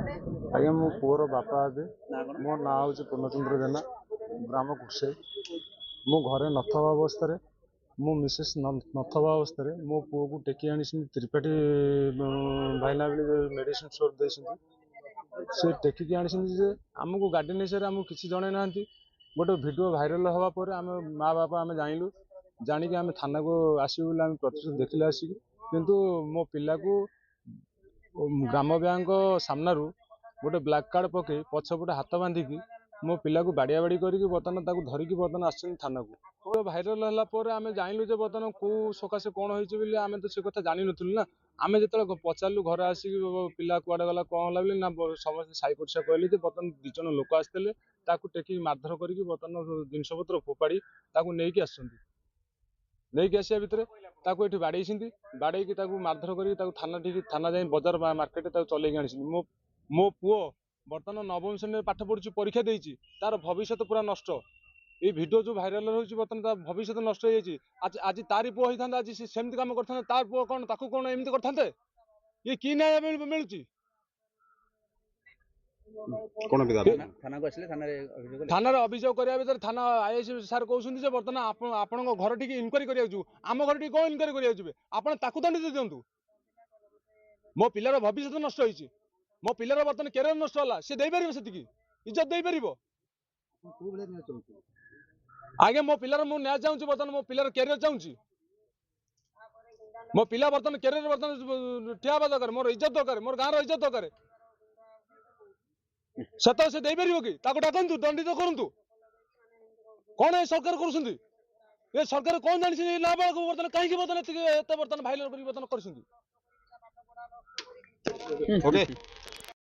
ଆଜ୍ଞା ମୋ ପୁଅର ବାପା ହେବେ। ମୋ ନାଁ ହେଉଛି ପୂର୍ଣ୍ଣଚନ୍ଦ୍ର ଜେନା, ଗ୍ରାମ କୁର୍ସେଇ। ମୁଁ ଘରେ ନଥିବା ଅବସ୍ଥାରେ ମୋ ମିସେସ୍ ନଥିବା ଅବସ୍ଥାରେ ମୋ ପୁଅକୁ ଟେକି ଆଣିଛନ୍ତି ତ୍ରିପାଠୀ ଭାଇନା ବୋଲି ମେଡ଼ିସିନ ଷ୍ଟୋର ଦେଇଛନ୍ତି। ସେ ଟେକିକି ଆଣିଛନ୍ତି ଯେ ଆମକୁ ଗାର୍ଡିଆନ୍ ହିସାବରେ ଆମକୁ କିଛି ଜଣାଇ ନାହାନ୍ତି। ଗୋଟେ ଭିଡ଼ିଓ ଭାଇରାଲ ହେବା ପରେ ଆମେ ମା ବାପା ଆମେ ଜାଣିଲୁ, ଜାଣିକି ଆମେ ଥାନାକୁ ଆସିବୁ ବୋଲି ଆମେ ପ୍ରତିଶୋଧ ଦେଖିଲେ ଆସିକି। କିନ୍ତୁ ମୋ ପିଲାକୁ ଗ୍ରାମ ବ୍ୟାଙ୍କ ସାମ୍ନାରୁ ଗୋଟେ ବ୍ଲାକ୍ କାର୍ଡ ପକେଇ ପଛପଟେ ହାତ ବାନ୍ଧିକି ମୋ ପିଲାକୁ ବାଡ଼ିଆ ବାଡ଼ି କରିକି ବର୍ତ୍ତମାନ ତାକୁ ଧରିକି ବର୍ତ୍ତମାନ ଆସିଛନ୍ତି ଥାନାକୁ। ଭାଇରାଲ ହେଲା ପରେ ଆମେ ଜାଣିଲୁ ଯେ ବର୍ତ୍ତମାନ କୋଉ ସକାଶେ କ'ଣ ହେଇଛି ବୋଲି ଆମେ ତ ସେ କଥା ଜାଣିନଥିଲୁ ନା। ଆମେ ଯେତେବେଳେ ପଚାରିଲୁ ଘରେ ଆସିକି ପିଲା କୁଆଡ଼େ ଗଲା କ'ଣ ହେଲା ବୋଲି, ନା ସମସ୍ତେ ସାହି ପଡ଼ିଶା କହିଲେ ଯେ ବର୍ତ୍ତମାନ 2 ଜଣ ଲୋକ ଆସିଥିଲେ, ତାକୁ ଟେକିକି ମାରଧର କରିକି ବର୍ତ୍ତମାନ ଜିନିଷପତ୍ର ଫୋପାଡ଼ି ତାକୁ ନେଇକି ଆସିଛନ୍ତି। ନେଇକି ଆସିବା ଭିତରେ ତାକୁ ଏଠି ବାଡ଼େଇଛନ୍ତି, ବାଡ଼େଇକି ତାକୁ ମାରଧର କରିକି ତାକୁ ଥାନା ଯାଇ ବଜାର ମାର୍କେଟରେ ତାକୁ ଚଲେଇକି ଆଣିଛନ୍ତି। ମୋ ପୁଅ ବର୍ତ୍ତମାନ 9ମ ଶ୍ରେଣୀରେ ପାଠ ପଢୁଛି, ପରୀକ୍ଷା ଦେଇଛି, ତାର ଭବିଷ୍ୟତ ପୁରା ନଷ୍ଟ। এই ଭିଡ଼ିଓ ଯେଉଁ ଭାଇରାଲ ହେଉଛି ବର୍ତ୍ତମାନ ତା ଭବିଷ୍ୟତ ନଷ୍ଟ ହେଇଯାଇଛି। ଆଜି ତାରି ପୁଅ ହେଇଥାନ୍ତା, ଆଜି ସେ ସେମିତି କାମ କରିଥାନ୍ତେ, ତାର ପୁଅ କ'ଣ ତାକୁ କ'ଣ ଏମିତି କରିଥାନ୍ତେ? ଇଏ କି ନ୍ୟାୟ ମିଳୁଛି? ଥାନାରେ ଅଭିଯୋଗ କରିବା ଭିତରେ ଥାନା ଆଇଆଇସି ସାର୍ କହୁଛନ୍ତି ଯେ ବର୍ତ୍ତମାନ ଆପଣଙ୍କ ଘର ଟିକେ ଇନକ୍ୱାରି କରିବାକୁ ଯିବୁ। ଆମ ଘର ଟିକେ କ'ଣ ଇନକ୍ୱାରି କରିବାକୁ ଯିବେ? ଆପଣ ତାକୁ ଦଣ୍ଡ ଦେଇ ଦିଅନ୍ତୁ। ମୋ ପିଲାର ଭବିଷ୍ୟତ ନଷ୍ଟ ହେଇଛି, ମୋ ପିଲାର ବର୍ତ୍ତମାନ କ୍ୟାରିୟର ନଷ୍ଟ ହେଲା। ସେ ଦେଇପାରିବ ସେତିକି ଇଜ୍ଜତ ଦେଇପାରିବ? ଆଜ୍ଞା ମୋ ପିଲାର ମୁଁ ନ୍ୟାୟ ଚାହୁଁଛି, ବର୍ତ୍ତମାନ ମୋ ପିଲାର କ୍ୟାରିୟର ଚାହୁଁଛି। ମୋ ପିଲା ବର୍ତ୍ତମାନ କ୍ୟାରିୟର ବର୍ତ୍ତମାନ ଠିଆ ହେବା ଦରକାର, ମୋର ଇଜ୍ଜତ ଦରକାର, ମୋର ଗାଁର ଇଜ୍ଜତ ଦରକାର। ସେତ ସେ ଦେଇପାରିବ କି? ତାକୁ ଡାକନ୍ତୁ, ଦଣ୍ଡିତ କରନ୍ତୁ। କ'ଣ ଏ ସରକାର କରୁଛନ୍ତି? ଏ ସରକାର କ'ଣ ଜାଣିଛନ୍ତି ଏ ନାବାଳକୁ ବର୍ତ୍ତମାନ କାହିଁକି ବର୍ତ୍ତମାନ ଏତେ ବର୍ତ୍ତମାନ ଭାଇରାଲ କରି ବର୍ତ୍ତମାନ କରିଛନ୍ତି?